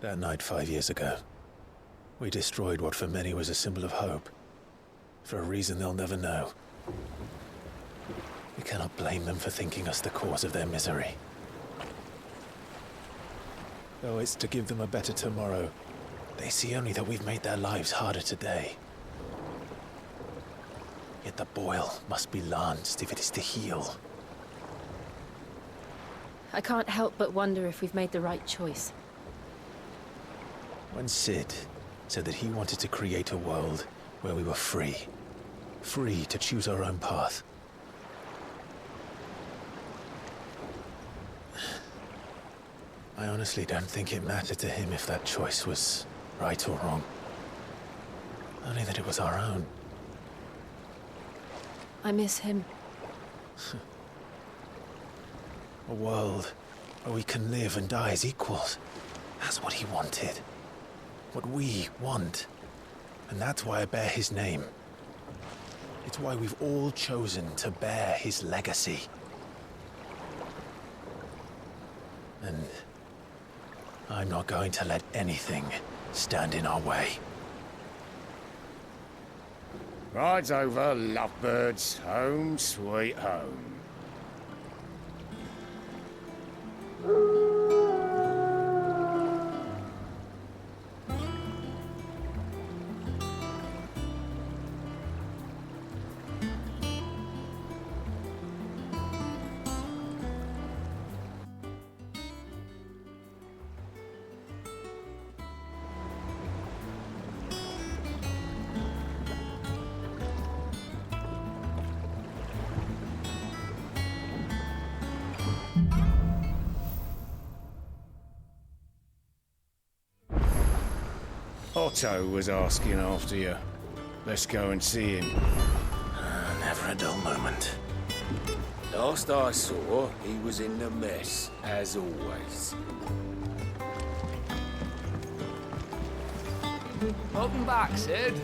That night 5 years ago, we destroyed what for many was a symbol of hope. For a reason they'll never know. We cannot blame them for thinking us the cause of their misery. Though it's to give them a better tomorrow, they see only that we've made their lives harder today. Yet the boil must be lanced if it is to heal. I can't help but wonder if we've made the right choice. When Sid said that he wanted to create a world where we were free. Free to choose our own path. I honestly don't think it mattered to him if that choice was right or wrong. Only that it was our own. I miss him. A world where we can live and die as equals. That's what he wanted. What we want. And that's why I bear his name. It's why we've all chosen to bear his legacy. And I'm not going to let anything stand in our way. Rides over, lovebirds, home sweet home. Otto was asking after you. Let's go and see him. Never a dull moment. Last I saw, he was in the mess, as always. Welcome back, Sid.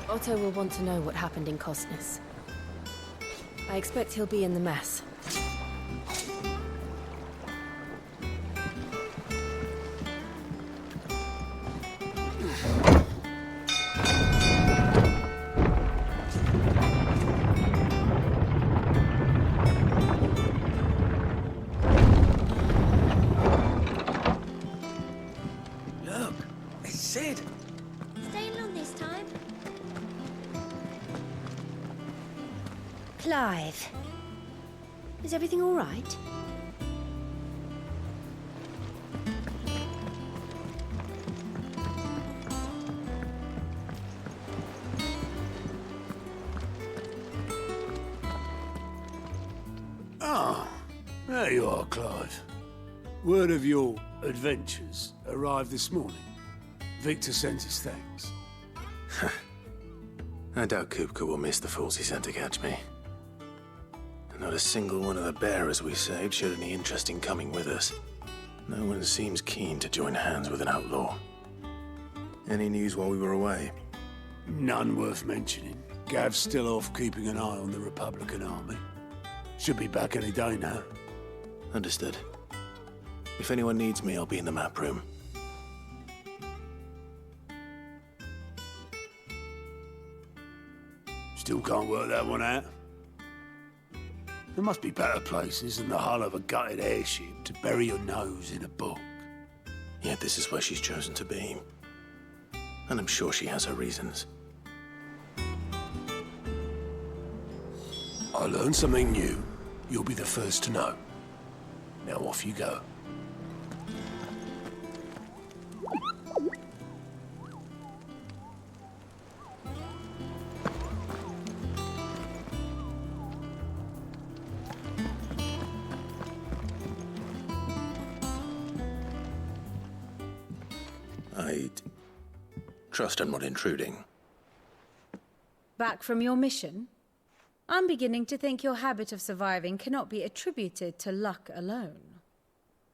Otto will want to know what happened in Costness. I expect he'll be in the mess. Look, it's Sid. Staying long this time? Clive, is everything all right? Ah, there you are, Clive. Word of your adventures arrived this morning. Victor sent his thanks. I doubt Kupka will miss the fools he sent to catch me. And not a single one of the bearers we saved showed any interest in coming with us. No one seems keen to join hands with an outlaw. Any news while we were away? None worth mentioning. Gav's still off keeping an eye on the Republican army. Should be back any day now. Understood. If anyone needs me, I'll be in the map room. Still can't work that one out. There must be better places than the hull of a gutted airship to bury your nose in a book. Yet this is where she's chosen to be. And I'm sure she has her reasons. I learn something new, you'll be the first to know. Now off you go. I trust I'm not intruding. Back from your mission? I'm beginning to think your habit of surviving cannot be attributed to luck alone.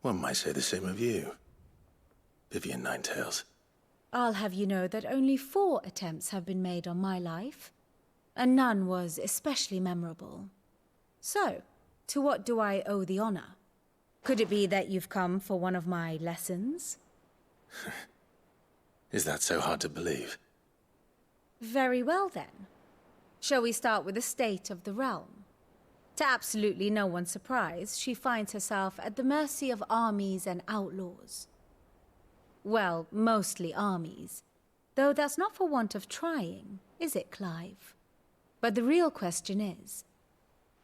One might say the same of you, Vivian Ninetails. I'll have you know that only 4 attempts have been made on my life, and none was especially memorable. So, to what do I owe the honor? Could it be that you've come for one of my lessons? Is that so hard to believe? Very well then. Shall we start with the state of the realm? To absolutely no one's surprise, she finds herself at the mercy of armies and outlaws. Well, mostly armies. Though that's not for want of trying, is it, Clive? But the real question is,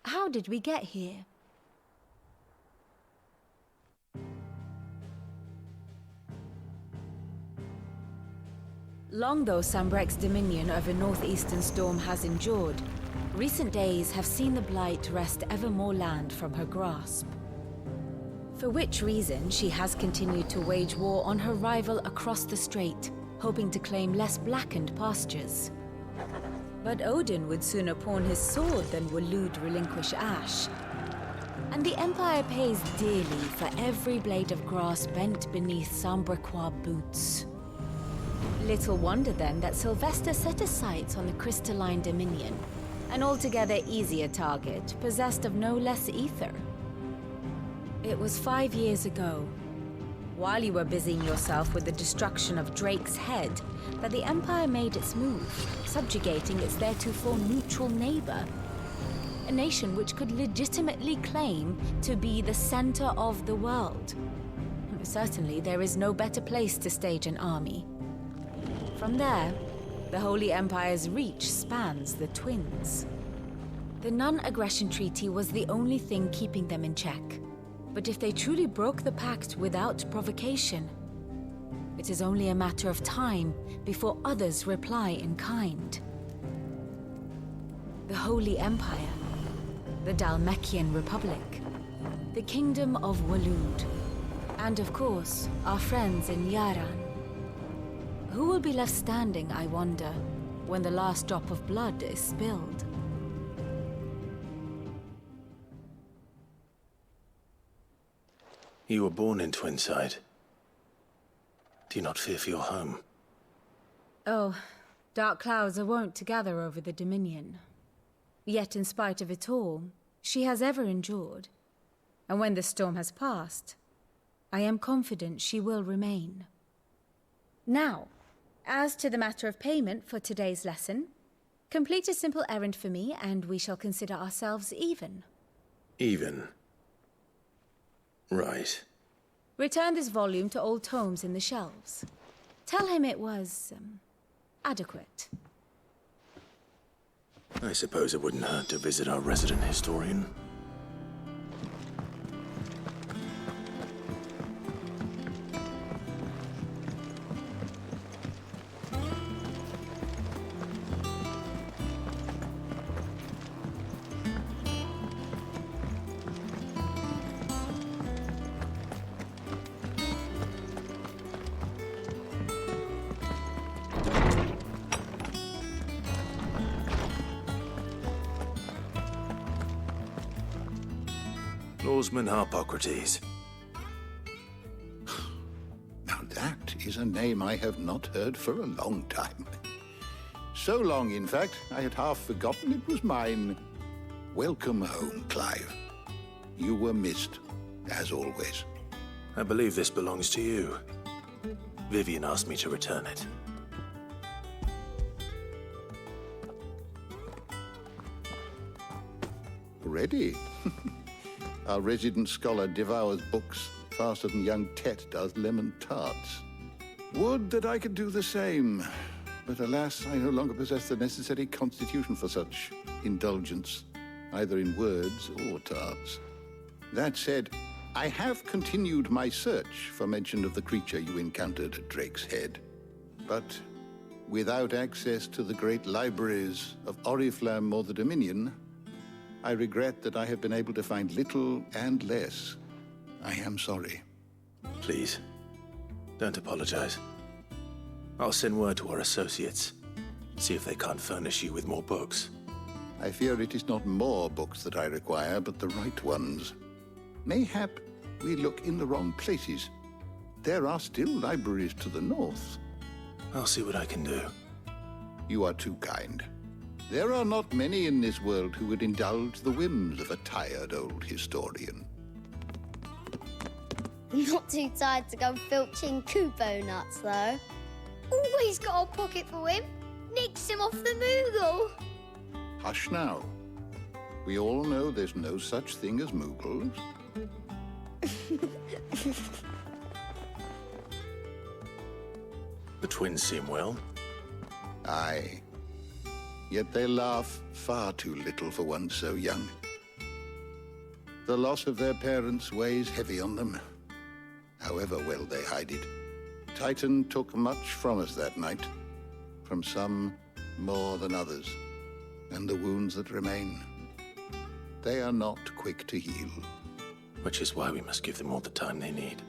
how did we get here? Long though Sambrek's dominion over northeastern Storm has endured, recent days have seen the Blight wrest ever more land from her grasp. For which reason she has continued to wage war on her rival across the strait, hoping to claim less blackened pastures. But Odin would sooner pawn his sword than Waloed relinquish Ash. And the Empire pays dearly for every blade of grass bent beneath Sambrequois boots. Little wonder then that Sylvester set his sights on the crystalline dominion, an altogether easier target, possessed of no less ether. It was 5 years ago, while you were busying yourself with the destruction of Drake's head, that the Empire made its move, subjugating its theretofore neutral neighbor. A nation which could legitimately claim to be the center of the world. Certainly, there is no better place to stage an army. From there, the Holy Empire's reach spans the Twins. The non-aggression treaty was the only thing keeping them in check. But if they truly broke the pact without provocation, it is only a matter of time before others reply in kind. The Holy Empire, the Dhalmekian Republic, the Kingdom of Waloed, and of course, our friends in Yaran. Who will be left standing, I wonder, when the last drop of blood is spilled? You were born in Twinside. Do you not fear for your home? Oh, dark clouds are wont to gather over the Dominion. Yet in spite of it all, she has ever endured. And when the storm has passed, I am confident she will remain. Now, as to the matter of payment for today's lesson, complete a simple errand for me and we shall consider ourselves even. Even? Right. Return this volume to old tomes in the shelves. Tell him it was, adequate. I suppose it wouldn't hurt to visit our resident historian. Lawsman Harpocrates. Now that is a name I have not heard for a long time. So long, in fact, I had half forgotten it was mine. Welcome home, Clive. You were missed, as always. I believe this belongs to you. Vivian asked me to return it. Ready? Our resident scholar devours books faster than young Tet does lemon tarts. Would that I could do the same. But alas, I no longer possess the necessary constitution for such indulgence, either in words or tarts. That said, I have continued my search for mention of the creature you encountered at Drake's Head. But without access to the great libraries of Oriflamme or the Dominion, I regret that I have been able to find little and less. I am sorry. Please, don't apologize. I'll send word to our associates. See if they can't furnish you with more books. I fear it is not more books that I require, but the right ones. Mayhap we look in the wrong places. There are still libraries to the north. I'll see what I can do. You are too kind. There are not many in this world who would indulge the whims of a tired old historian. Not too tired to go filching Kubo nuts, though. Always got a pocket for him. Nicks him off the Moogle. Hush now. We all know there's no such thing as Moogles. The twins seem well. Aye. Yet they laugh far too little for one so young. The loss of their parents weighs heavy on them, however well they hide it. Titan took much from us that night, from some more than others, and the wounds that remain, they are not quick to heal. Which is why we must give them all the time they need.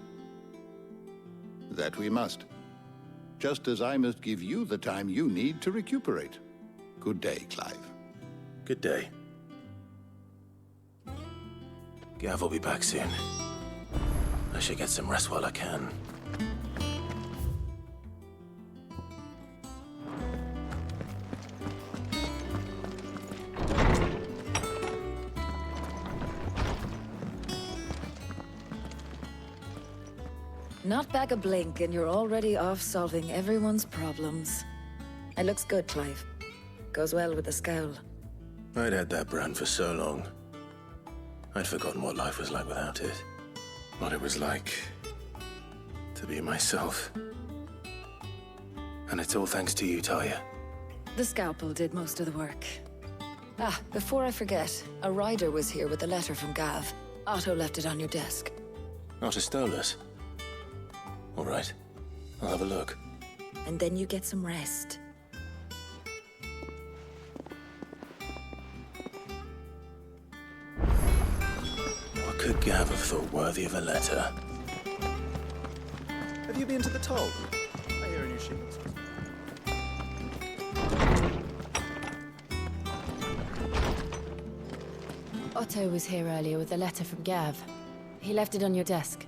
That we must. Just as I must give you the time you need to recuperate. Good day, Clive. Good day. Gav will be back soon. I should get some rest while I can. Not back a blink and you're already off solving everyone's problems. It looks good, Clive. Goes well with the scowl. I'd had that brand for so long. I'd forgotten what life was like without it. What it was like to be myself. And it's all thanks to you, Talia. The scalpel did most of the work. Ah, before I forget, a rider was here with a letter from Gav. Otto left it on your desk. Not a stolus. All right, I'll have a look. And then you get some rest. What could Gav have thought worthy of a letter? Have you been to the toll? I hear a new ship. Otto was here earlier with a letter from Gav. He left it on your desk.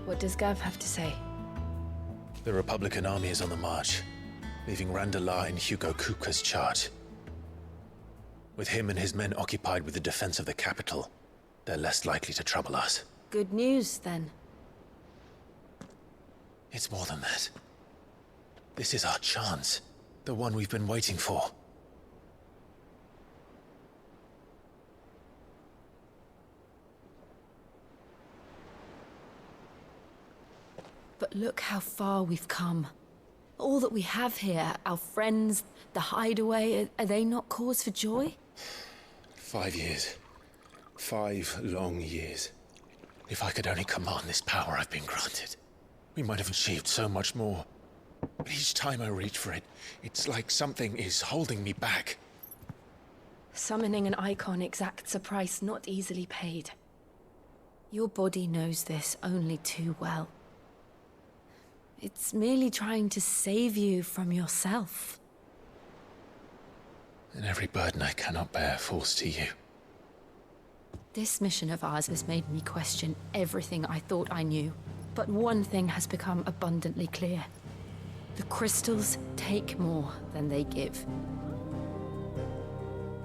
What does Gav have to say? The Republican army is on the march, leaving Randalar in Hugo Kupka's charge. With him and his men occupied with the defense of the capital, they're less likely to trouble us. Good news, then. It's more than that. This is our chance. The one we've been waiting for. But look how far we've come. All that we have here, our friends, the hideaway, are they not cause for joy? 5 years. 5 long years. If I could only command this power I've been granted, we might have achieved so much more. But each time I reach for it, it's like something is holding me back. Summoning an Eikon exacts a price not easily paid. Your body knows this only too well. It's merely trying to save you from yourself. And every burden I cannot bear falls to you. This mission of ours has made me question everything I thought I knew. But one thing has become abundantly clear. The crystals take more than they give.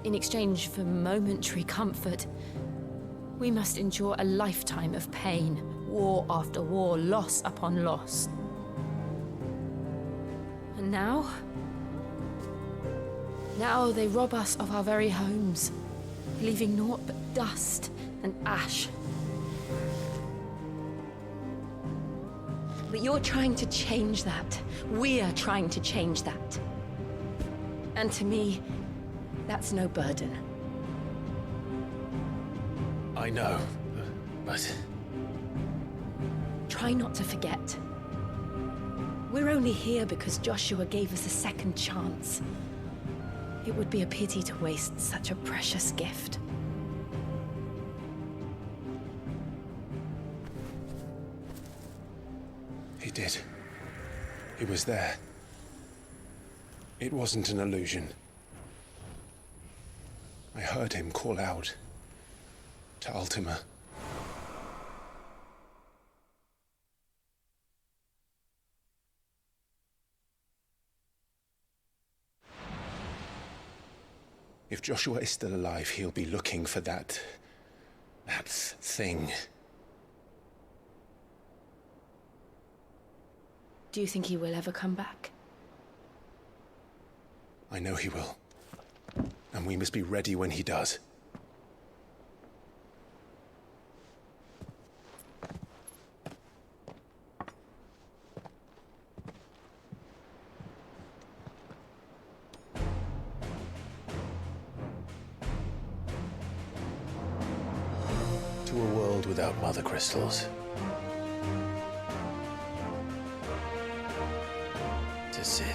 In exchange for momentary comfort, we must endure a lifetime of pain, war after war, loss upon loss. And now they rob us of our very homes, leaving naught but dust and ash. But you're trying to change that. We're trying to change that. And to me, that's no burden. I know, but... Try not to forget. We're only here because Joshua gave us a second chance. It would be a pity to waste such a precious gift. He did. He was there. It wasn't an illusion. I heard him call out to Ultima. If Joshua is still alive, he'll be looking for that thing. Do you think he will ever come back? I know he will. And we must be ready when he does. To a world without mother crystals. To Sid.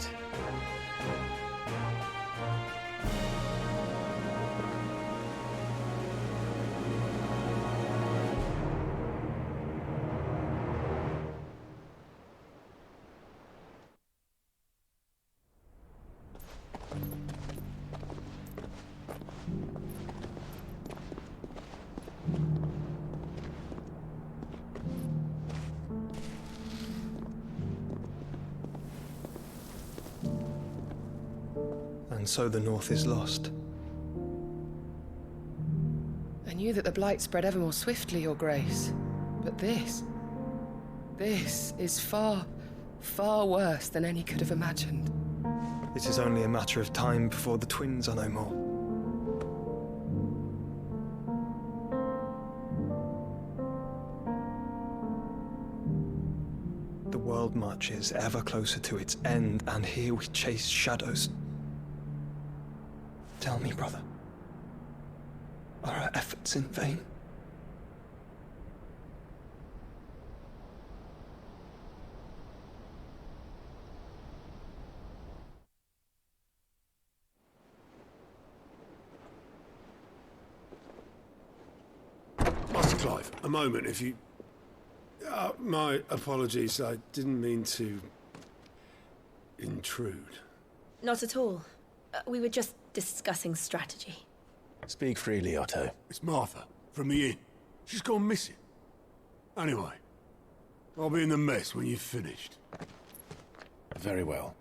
And so the North is lost. I knew that the Blight spread ever more swiftly, Your Grace. But this is far, far worse than any could have imagined. It is only a matter of time before the twins are no more. The world marches ever closer to its end, and here we chase shadows. Tell me, brother, are our efforts in vain? Master Clive, a moment, if you... my apologies, I didn't mean to... intrude. Not at all. We were just discussing strategy. Speak freely, Otto. It's Martha, from the inn. She's gone missing. Anyway, I'll be in the mess when you've finished. Very well.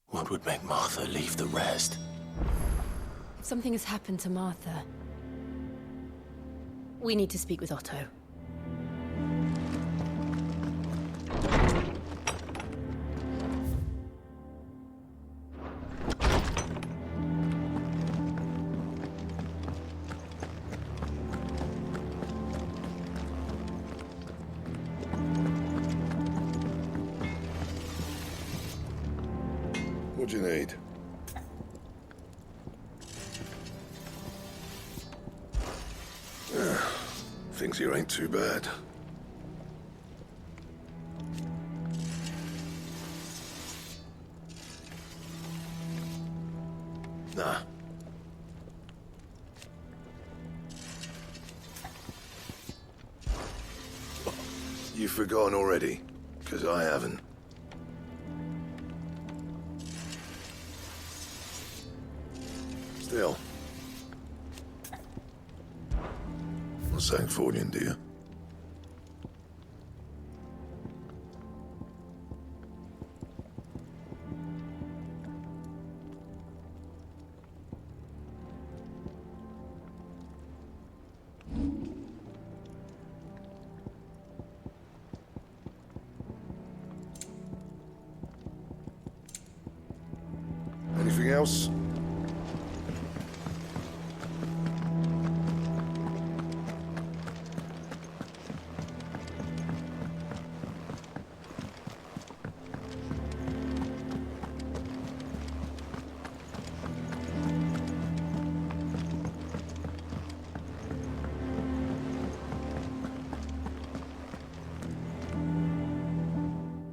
What would make Martha leave the rest? If something has happened to Martha, we need to speak with Otto. What do you need? Things here ain't too bad. Nah. You've forgotten already? 'Cause I haven't. Still. Not saying fortune, do you? Anything else?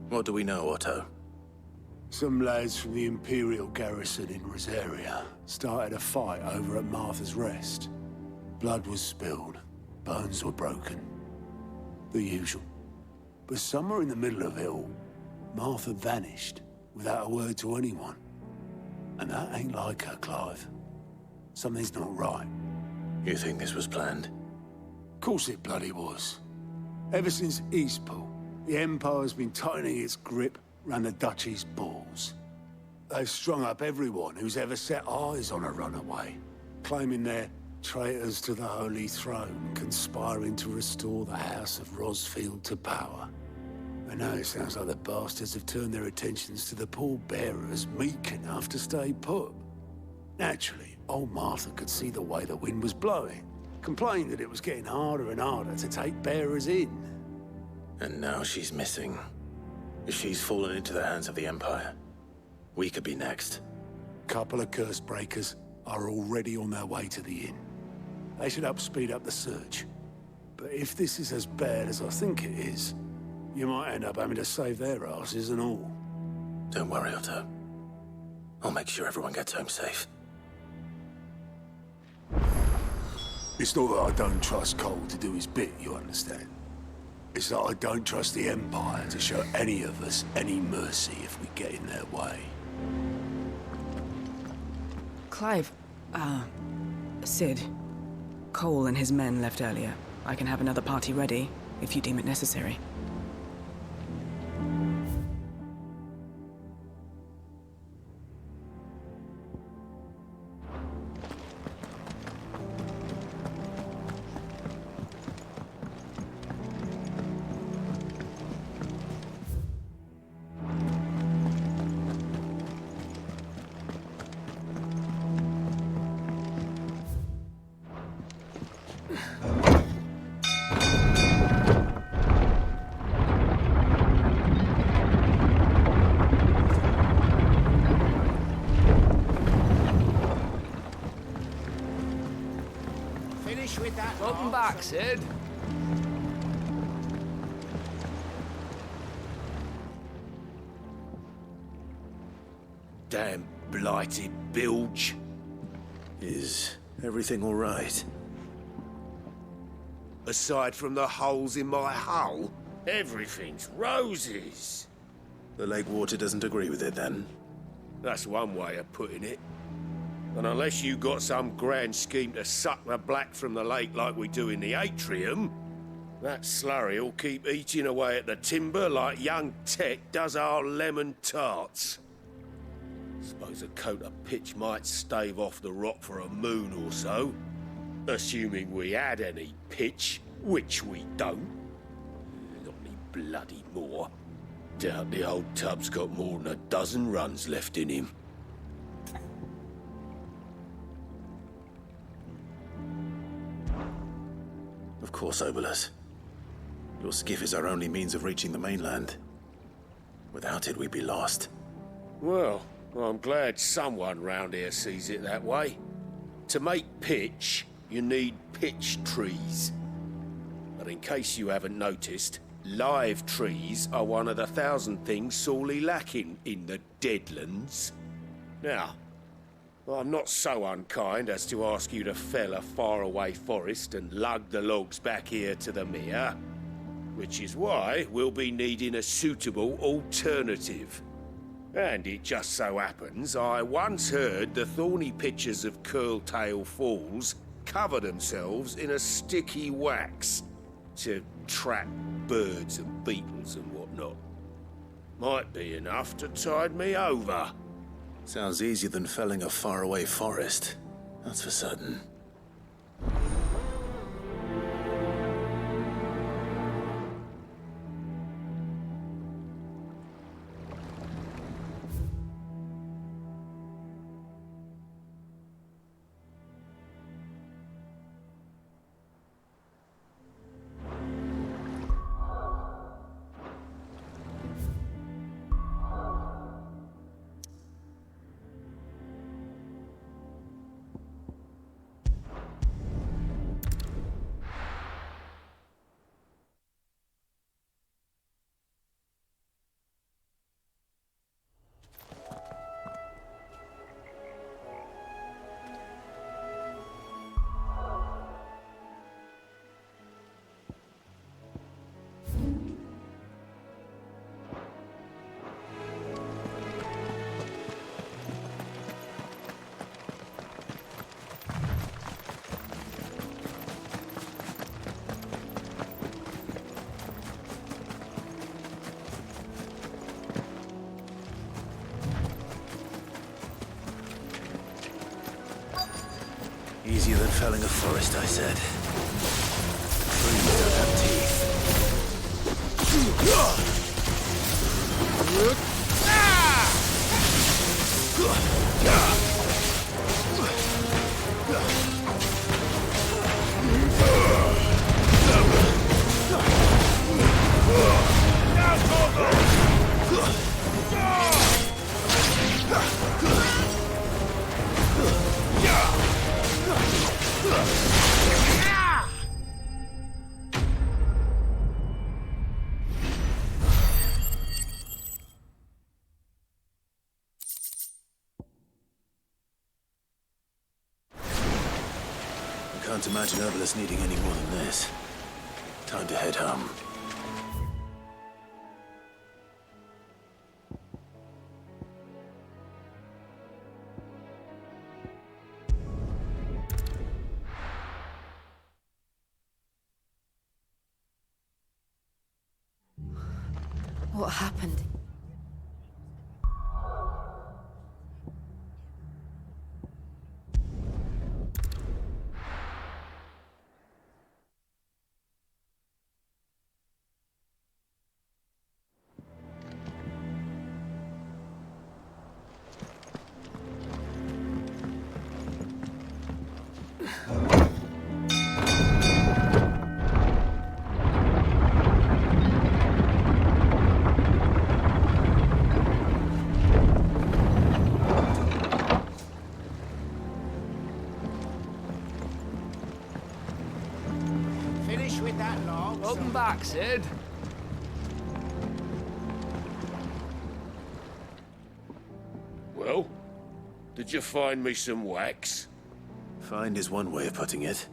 What do we know, Otto? Some lads from the Imperial garrison in Rosaria started a fight over at Martha's Rest. Blood was spilled, bones were broken. The usual. But somewhere in the middle of it all, Martha vanished without a word to anyone. And that ain't like her, Clive. Something's not right. You think this was planned? Of course it bloody was. Ever since Eastpool, the Empire's been tightening its grip round the Duchy's balls. They've strung up everyone who's ever set eyes on a runaway, claiming they're traitors to the Holy Throne, conspiring to restore the House of Rosfield to power. And now it sounds like the bastards have turned their attentions to the pallbearers meek enough to stay put. Naturally, old Martha could see the way the wind was blowing, complained that it was getting harder and harder to take bearers in. And now she's missing. If she's fallen into the hands of the Empire, we could be next. Couple of curse breakers are already on their way to the inn. They should help speed up the search. But if this is as bad as I think it is, you might end up having to save their asses and all. Don't worry, Otto. I'll make sure everyone gets home safe. It's not that I don't trust Cole to do his bit, you understand? It's that I don't trust the Empire to show any of us any mercy if we get in their way. Clive, Sid. Cole and his men left earlier. I can have another party ready, if you deem it necessary. Welcome back, Sid. Damn blighted bilge. Is everything all right? Aside from the holes in my hull, everything's roses. The lake water doesn't agree with it, then? That's one way of putting it. And unless you got some grand scheme to suck the black from the lake like we do in the atrium, that slurry'll keep eating away at the timber like young Tet does our lemon tarts. Suppose a coat of pitch might stave off the rot for a moon or so, assuming we had any pitch, which we don't. Not any bloody more. Doubt the old tub's got more than a dozen runs left in him. Of course, Obolus. Your skiff is our only means of reaching the mainland. Without it, we'd be lost. Well, I'm glad someone round here sees it that way. To make pitch, you need pitch trees. But in case you haven't noticed, live trees are one of the 1,000 things sorely lacking in the Deadlands. Now, I'm not so unkind as to ask you to fell a faraway forest and lug the logs back here to the mere, which is why we'll be needing a suitable alternative. And it just so happens I once heard the thorny pitchers of Curltail Falls cover themselves in a sticky wax to trap birds and beetles and whatnot. Might be enough to tide me over. Sounds easier than felling a faraway forest. That's for certain. felling a forest, I said. Trees don't have teeth. Can't imagine Herbalist needing any more than this. Time to head home. What happened? Welcome back, Sid. Well, did you find me some wax? Find is one way of putting it.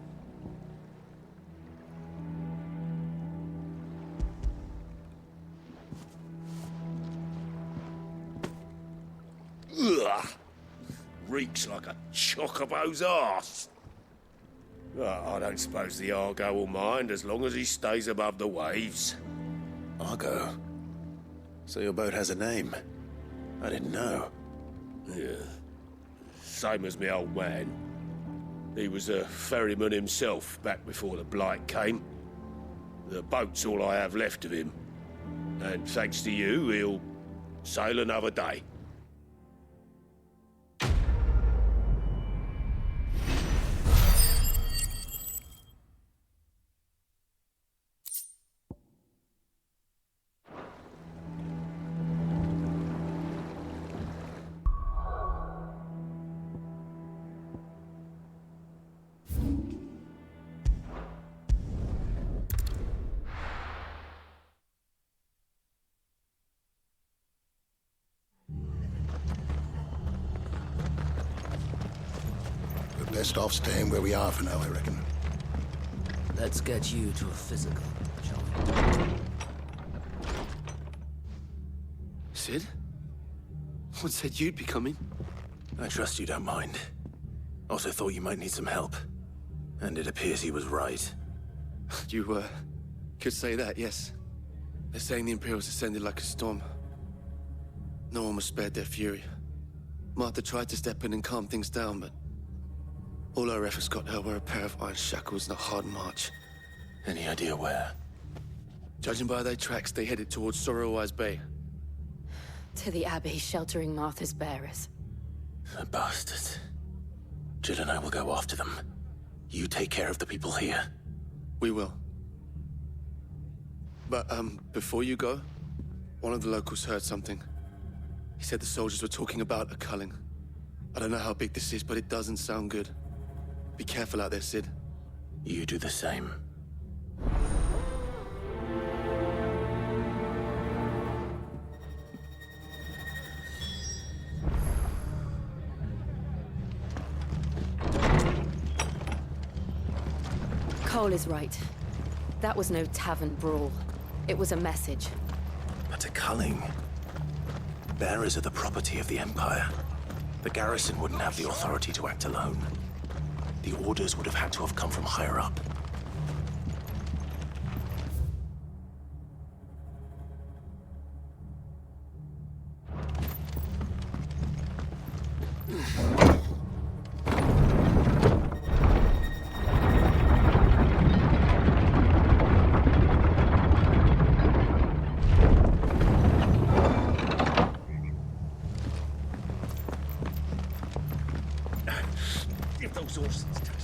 Ugh! Reeks like a chocobo's arse. I don't suppose the Argo will mind as long as he stays above the waves. Argo? So your boat has a name? I didn't know. Yeah. Same as me old man. He was a ferryman himself back before the Blight came. The boat's all I have left of him. And thanks to you, he'll sail another day. Best off staying where we are for now, I reckon. Let's get you to a physical, shall we? Sid? What said you'd be coming? I trust you don't mind. Also thought you might need some help. And it appears he was right. You, could say that, yes. They're saying the Imperials descended like a storm. No one was spared their fury. Martha tried to step in and calm things down, but all our efforts got her were a pair of iron shackles and a hard march. Any idea where? Judging by their tracks, they headed towards Sorrowwise Bay. To the Abbey sheltering Martha's bearers. The bastards. Jill and I will go after them. You take care of the people here. We will. But, before you go, one of the locals heard something. He said the soldiers were talking about a culling. I don't know how big this is, but it doesn't sound good. Be careful out there, Sid. You do the same. Cole is right. That was no tavern brawl. It was a message. But a culling. Bearers are the property of the Empire. The garrison wouldn't have the authority to act alone. The orders would have had to have come from higher up. resources to it.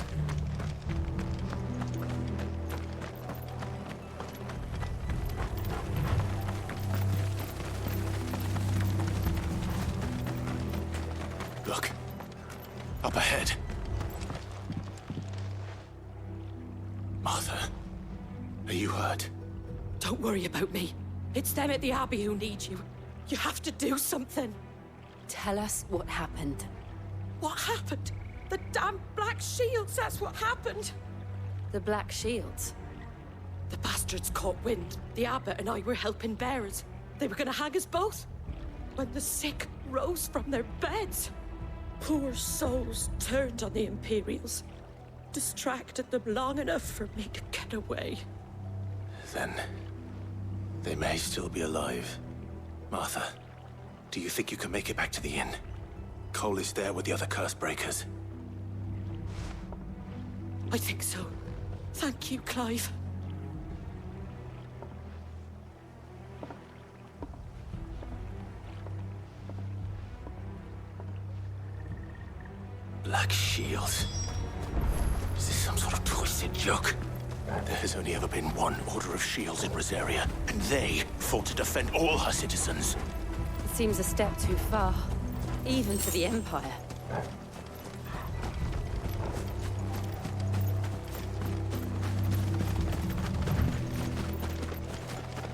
Look. Up ahead. Martha, are you hurt? Don't worry about me. It's them at the Abbey who need you. You have to do something. Tell us what happened. What happened? The damn Black Shields, that's what happened. The Black Shields? The bastards caught wind. The Abbot and I were helping bearers. They were gonna hang us both. When the sick rose from their beds, poor souls turned on the Imperials. Distracted them long enough for me to get away. Then they may still be alive. Martha, do you think you can make it back to the inn? Cole is there with the other curse breakers. I think so. Thank you, Clive. Black Shields. Is this some sort of twisted joke? There has only ever been one Order of Shields in Rosaria, and they fought to defend all her citizens. It seems a step too far, even for the Empire.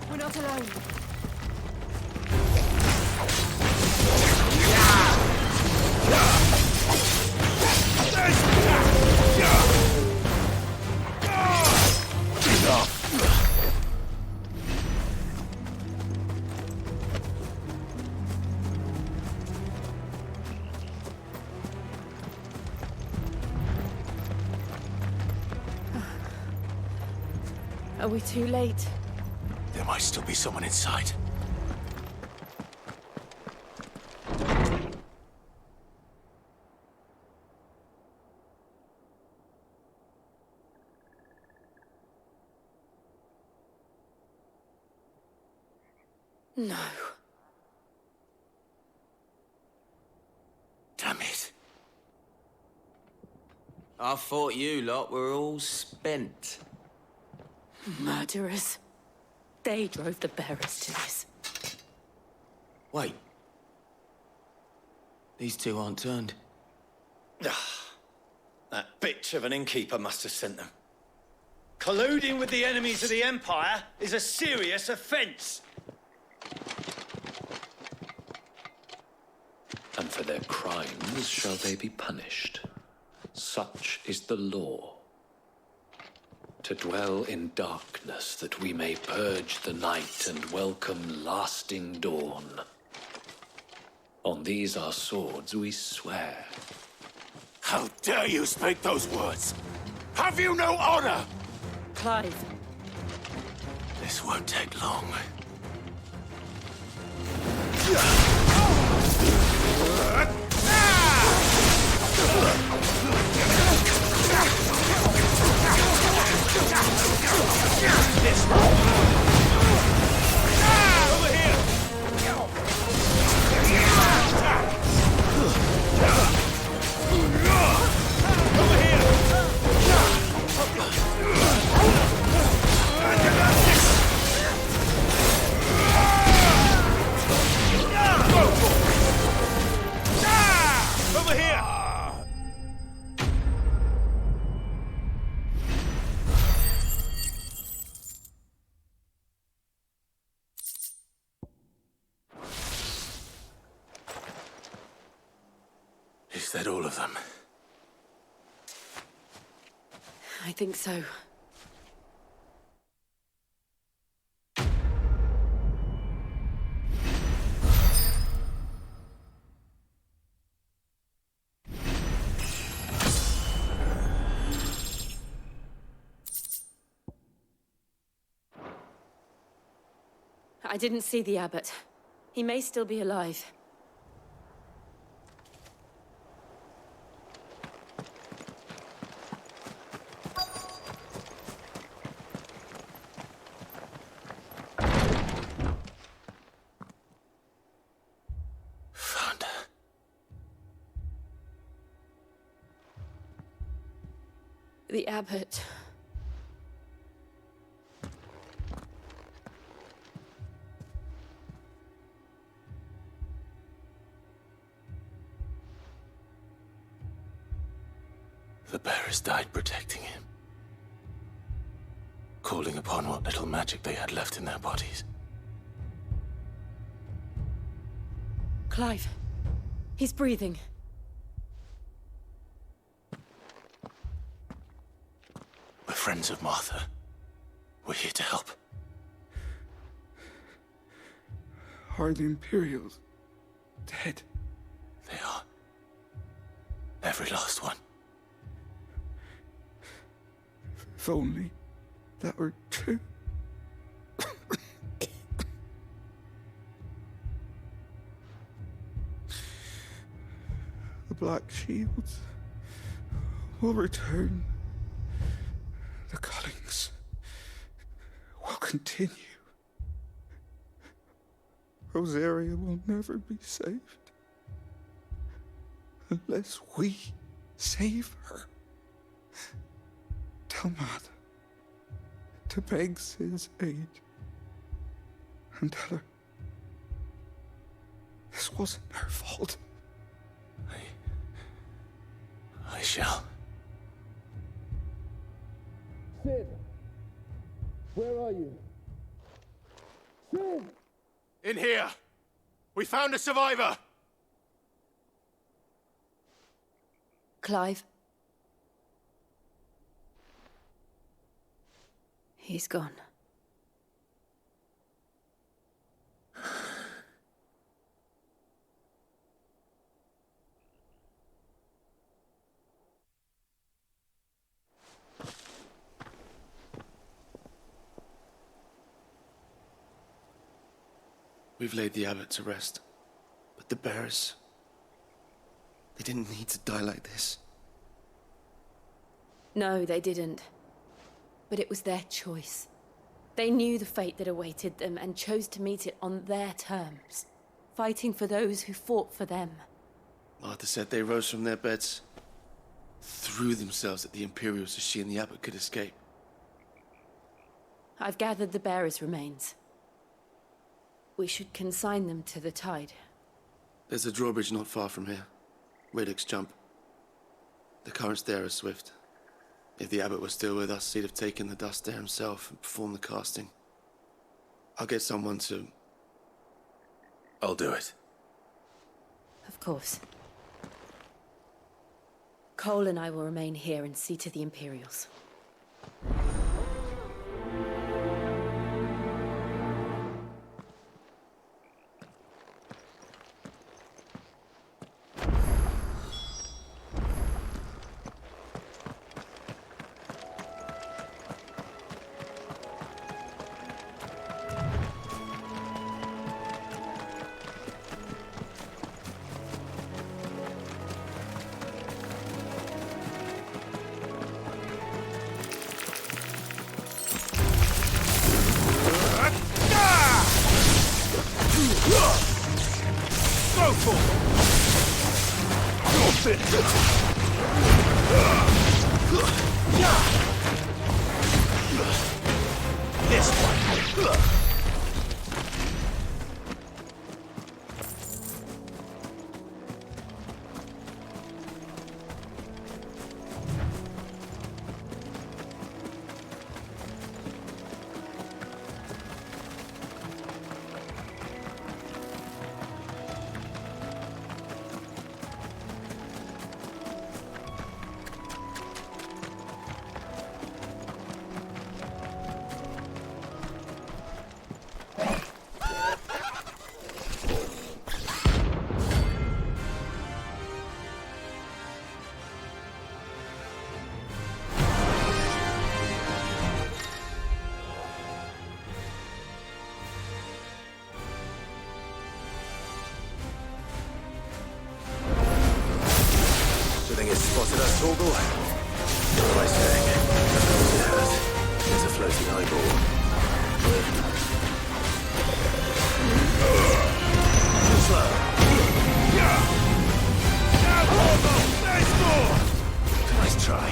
We're not alone. Are we too late? There might still be someone inside. No. Damn it. I thought you lot were all spent. Murderers. They drove the bearers to this. Wait. These two aren't turned. That bitch of an innkeeper must have sent them. Colluding with the enemies of the Empire is a serious offense. And for their crimes shall they be punished. Such is the law. To dwell in darkness that we may purge the night and welcome lasting dawn. On these our swords we swear. How dare you speak those words? Have you no honor? Clive. This won't take long. Over here! Over here! Is that all of them? I think so. I didn't see the Abbot. He may still be alive. The abbot. The bearers died protecting him, calling upon what little magic they had left in their bodies. Clive. He's breathing. We're friends of Martha. We're here to help. Are the Imperials dead? They are. Every last one. If only that were true. The Black Shields will return. The cullings will continue. Rosaria will never be saved unless we save her. Tell Martha to beg Sid's aid and tell her this wasn't her fault. I shall. Sid! Where are you? Sid! In here! We found a survivor! Clive. He's gone. We've laid the abbot to rest, but the bearers, they didn't need to die like this. No, they didn't. But it was their choice. They knew the fate that awaited them and chose to meet it on their terms, fighting for those who fought for them. Martha said they rose from their beds, threw themselves at the Imperials so she and the abbot could escape. I've gathered the bearers' remains. We should consign them to the tide. There's a drawbridge not far from here. Radix jump. The currents there are swift. If the abbot was still with us, he'd have taken the dust there himself and performed the casting. I'll get someone to... I'll do it. Of course. Cole and I will remain here and see to the Imperials. Spotted us, Torgal? What am I saying? Of course it has. It's a floating eyeball. Too slow. Nice try.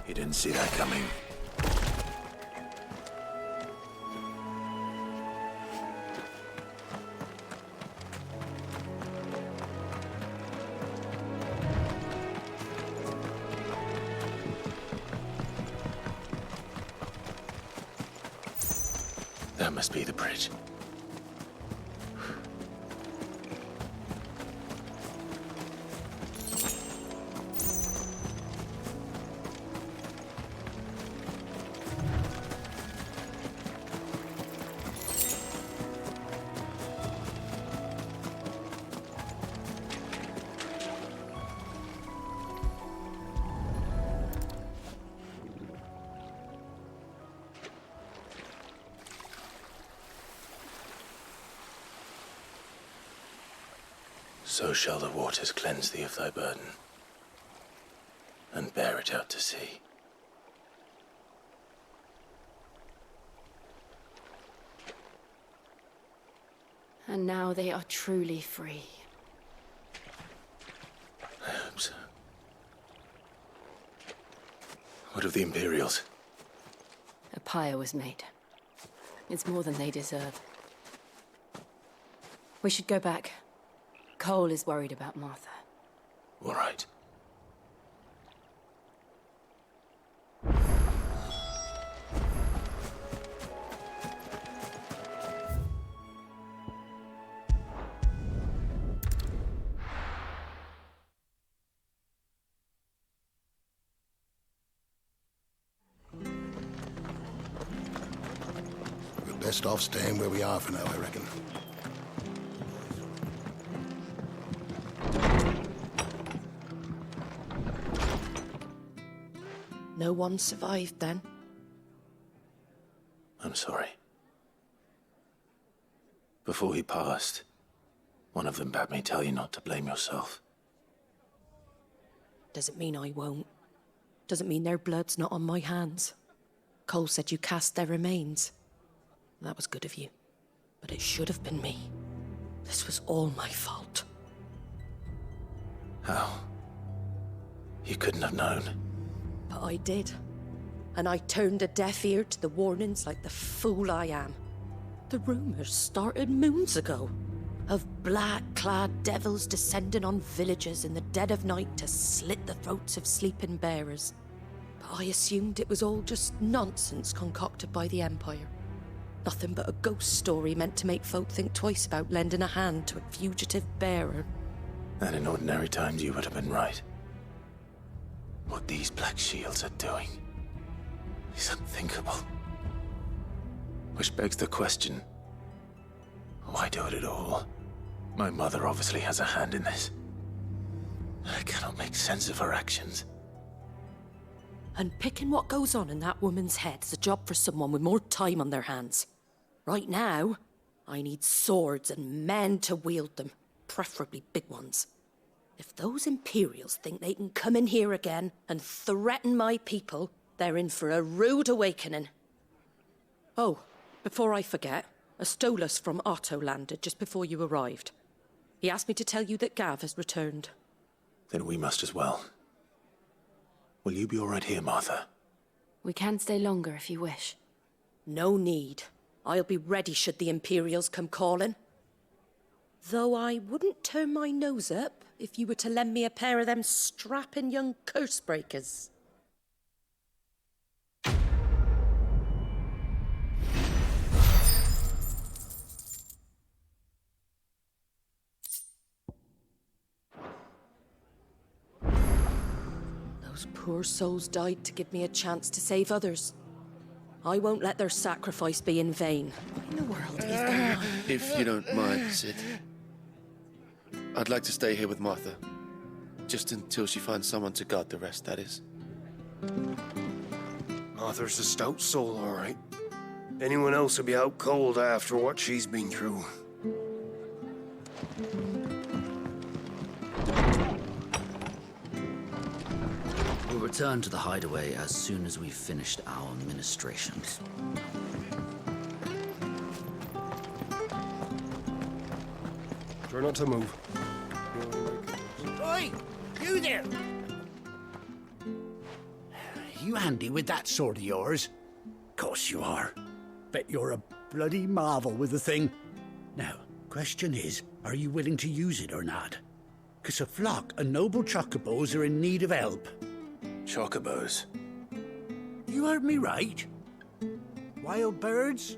You didn't see that coming. That must be the bridge. So shall the waters cleanse thee of thy burden, and bear it out to sea. And now they are truly free. I hope so. What of the Imperials? A pyre was made. It's more than they deserve. We should go back. Cole is worried about Martha. All right. We're best off staying where we are for now, I reckon. No one survived then? I'm sorry. Before he passed, one of them bade me tell you not to blame yourself. Doesn't mean I won't. Doesn't mean their blood's not on my hands. Cole said you cast their remains. That was good of you. But it should have been me. This was all my fault. How? You couldn't have known. But I did. And I turned a deaf ear to the warnings like the fool I am. The rumors started moons ago. Of black-clad devils descending on villages in the dead of night to slit the throats of sleeping bearers. But I assumed it was all just nonsense concocted by the Empire. Nothing but a ghost story meant to make folk think twice about lending a hand to a fugitive bearer. And in ordinary times you would have been right. What these Black Shields are doing is unthinkable. Which begs the question, why do it at all? My mother obviously has a hand in this. I cannot make sense of her actions. And picking what goes on in that woman's head is a job for someone with more time on their hands. Right now, I need swords and men to wield them, preferably big ones. If those Imperials think they can come in here again and threaten my people, they're in for a rude awakening. Oh, before I forget, a Stolas from Otto landed just before you arrived. He asked me to tell you that Gav has returned. Then we must as well. Will you be all right here, Martha? We can stay longer if you wish. No need. I'll be ready should the Imperials come calling. Though I wouldn't turn my nose up if you were to lend me a pair of them strapping young curse breakers. Those poor souls died to give me a chance to save others. I won't let their sacrifice be in vain. What in the world is going on? If you don't mind, Sid. I'd like to stay here with Martha. Just until she finds someone to guard the rest, that is. Martha's a stout soul, all right. Anyone else would be out cold after what she's been through. We'll return to the hideaway as soon as we've finished our ministrations. Try not to move. Oi! You there! You handy with that sword of yours? Course you are. Bet you're a bloody marvel with the thing. Now, question is, are you willing to use it or not? 'Cause a flock of noble Chocobos are in need of help. Chocobos? You heard me right. Wild birds?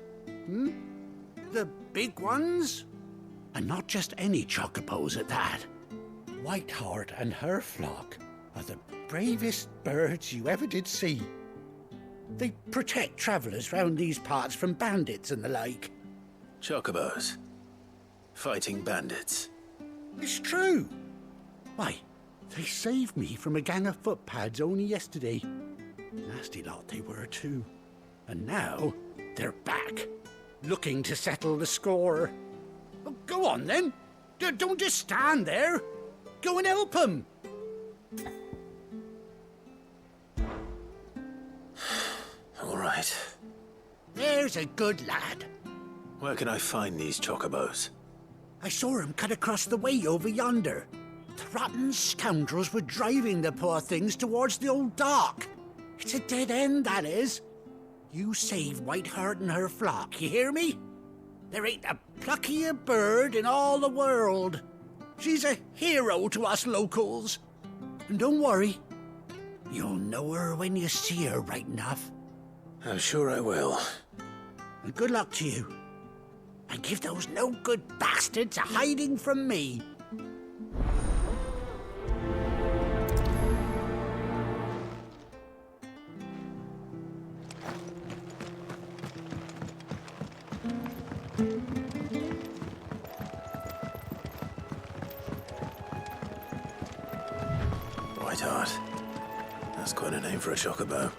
The big ones? And not just any Chocobos at that. Whiteheart and her flock are the bravest birds you ever did see. They protect travellers round these parts from bandits and the like. Chocobos? Fighting bandits? It's true. Why, they saved me from a gang of footpads only yesterday. Nasty lot they were too. And now they're back, looking to settle the score. Well, go on then. Don't just stand there. Go and help them. All right. There's a good lad. Where can I find these Chocobos? I saw him cut across the way over yonder. The rotten scoundrels were driving the poor things towards the old dock. It's a dead end, that is. You save Whiteheart and her flock, you hear me? There ain't a pluckier bird in all the world. She's a hero to us locals. And don't worry, you'll know her when you see her right enough. I'm sure I will. And good luck to you. And give those no-good bastards a hiding from me. Whiteheart. That's quite a name for a Chocobo.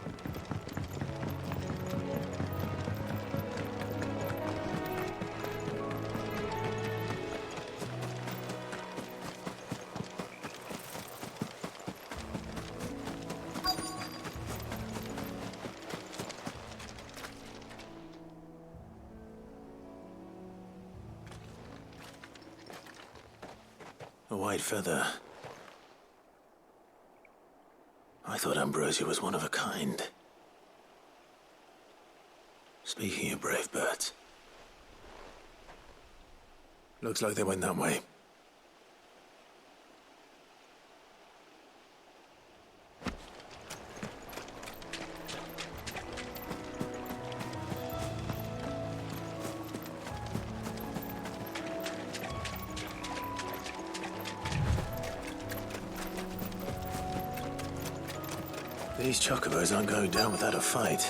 A white feather. I thought Ambrosia was one of a kind. Speaking of brave birds. Looks like they went that way. These Chocobos aren't going down without a fight.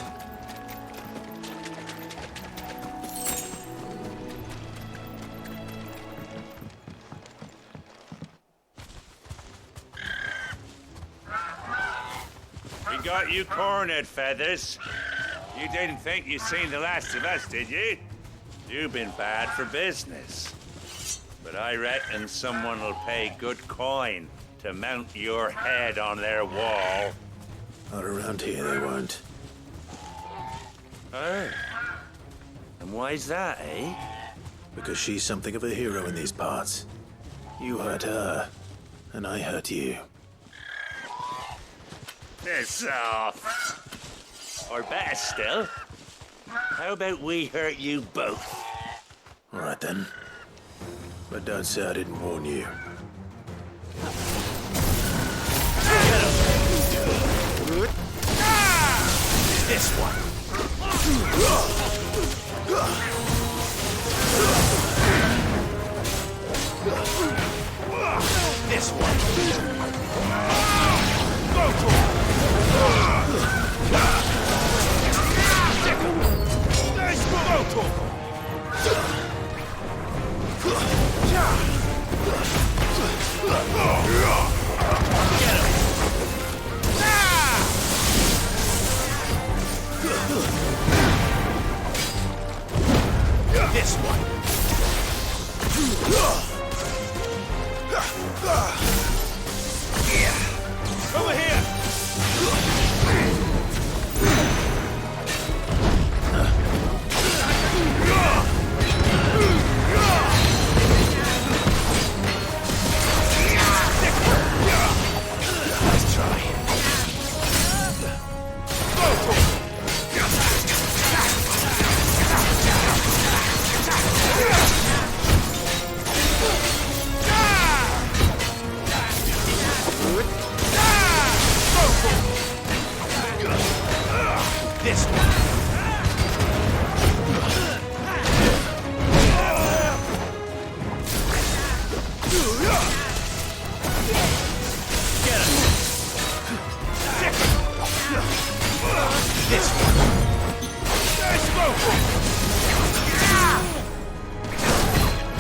got you cornered, Feathers. You didn't think you'd seen the last of us, did you? You've been bad for business. But I reckon someone will pay good coin to mount your head on their wall. Not around here, they won't. Oh. And why's that, eh? Because she's something of a hero in these parts. You hurt her, and I hurt you. Piss off. Or better still, how about we hurt you both? All right then. But don't say I didn't warn you. This one. This one. Go for it. Nice go. Get him. This one. Over here. Nice try. This one. Get him. This one.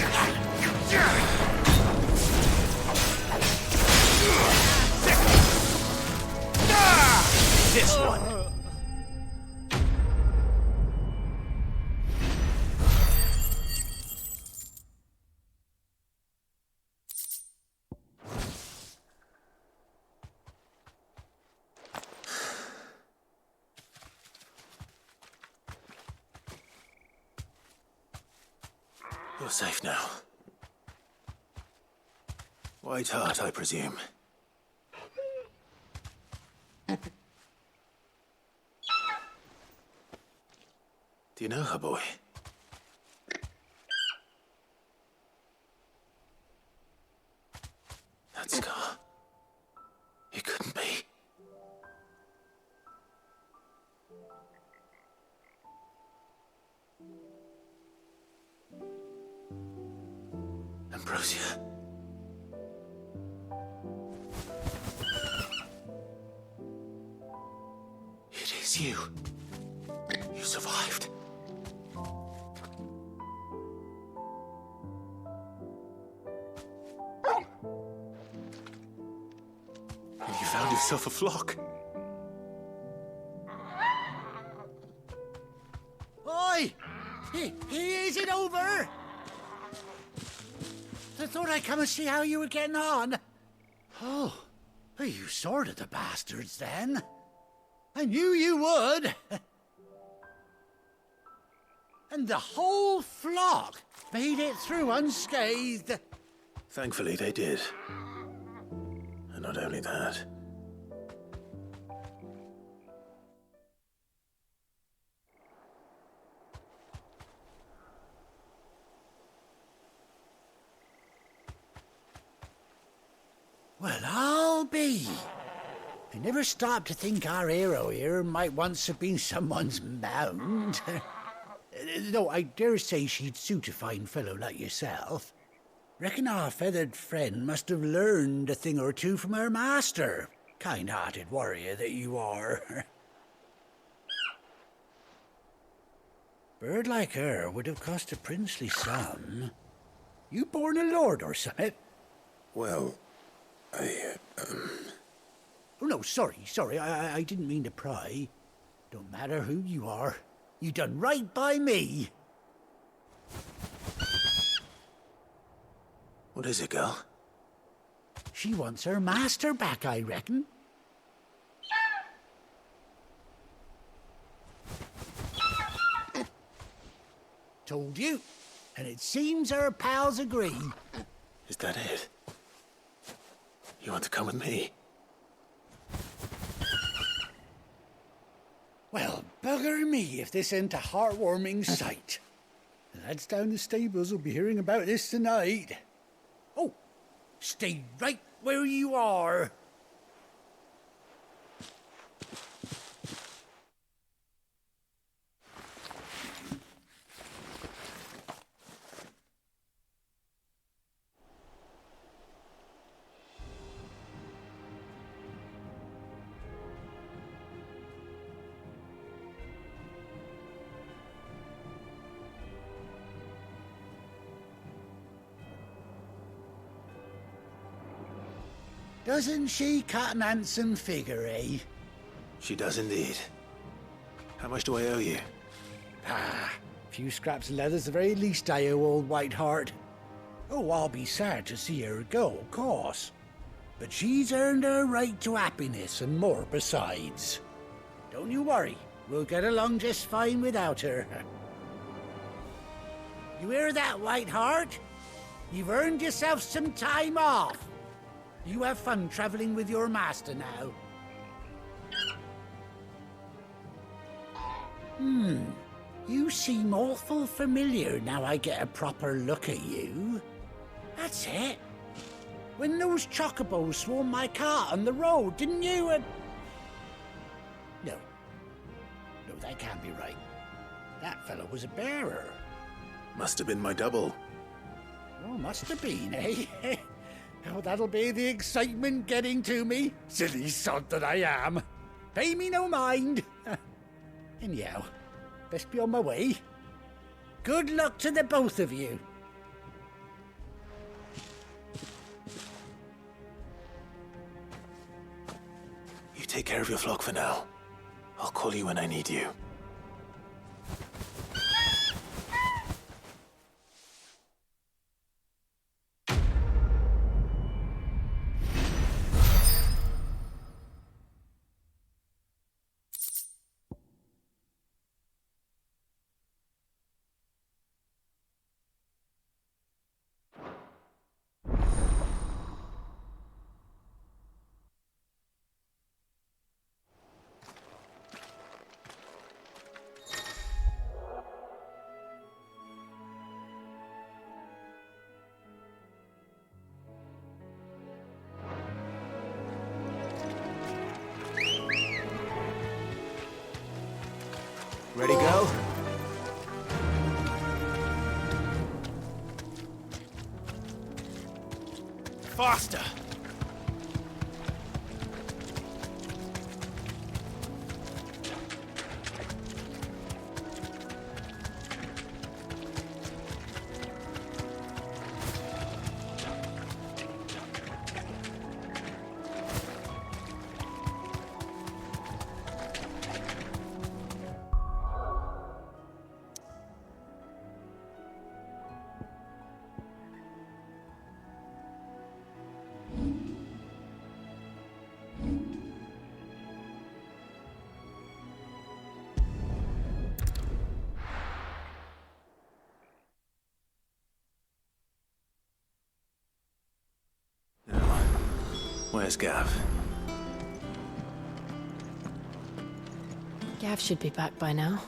Nice move. This one. You're safe now. White Hart, I presume. Do you know her, boy? That scar. It couldn't be. Ambrosia. It is you. You survived. And you found yourself a flock. Oi! Is it over? I thought I'd come and see how you were getting on. Oh, you sorted the bastards then. I knew you would. And the whole flock made it through unscathed. Thankfully, they did. And not only that. Well, I'll be. I never stopped to think our hero here might once have been someone's mount. Though I dare say she'd suit a fine fellow like yourself. Reckon our feathered friend must have learned a thing or two from her master. Kind-hearted warrior that you are. Bird like her would have cost a princely sum. You born a lord or something? Well, Oh, no, sorry. I didn't mean to pry. Don't matter who you are. You done right by me. What is it, girl? She wants her master back, I reckon. Told you. And it seems her pals agree. Is that it? You want to come with me? Well, bugger me if this ain't a heartwarming sight. The lads down the stables will be hearing about this tonight. Oh, stay right where you are. Doesn't she cut an handsome figure, eh? She does indeed. How much do I owe you? A few scraps of leather's the very least I owe old Whiteheart. Oh, I'll be sad to see her go, of course. But she's earned her right to happiness and more besides. Don't you worry, we'll get along just fine without her. You hear that, Whiteheart? You've earned yourself some time off. You have fun traveling with your master now. You seem awful familiar now I get a proper look at you. That's it. When those Chocobos swarmed my cart on the road, didn't you? No, that can't be right. That fellow was a bearer. Must have been my double. Oh, must have been, eh? Oh, that'll be the excitement getting to me. Silly sod that I am. Pay me no mind. Anyhow, best be on my way. Good luck to the both of you. You take care of your flock for now. I'll call you when I need you. Ready, go? Faster! Where's Gav? Gav should be back by now.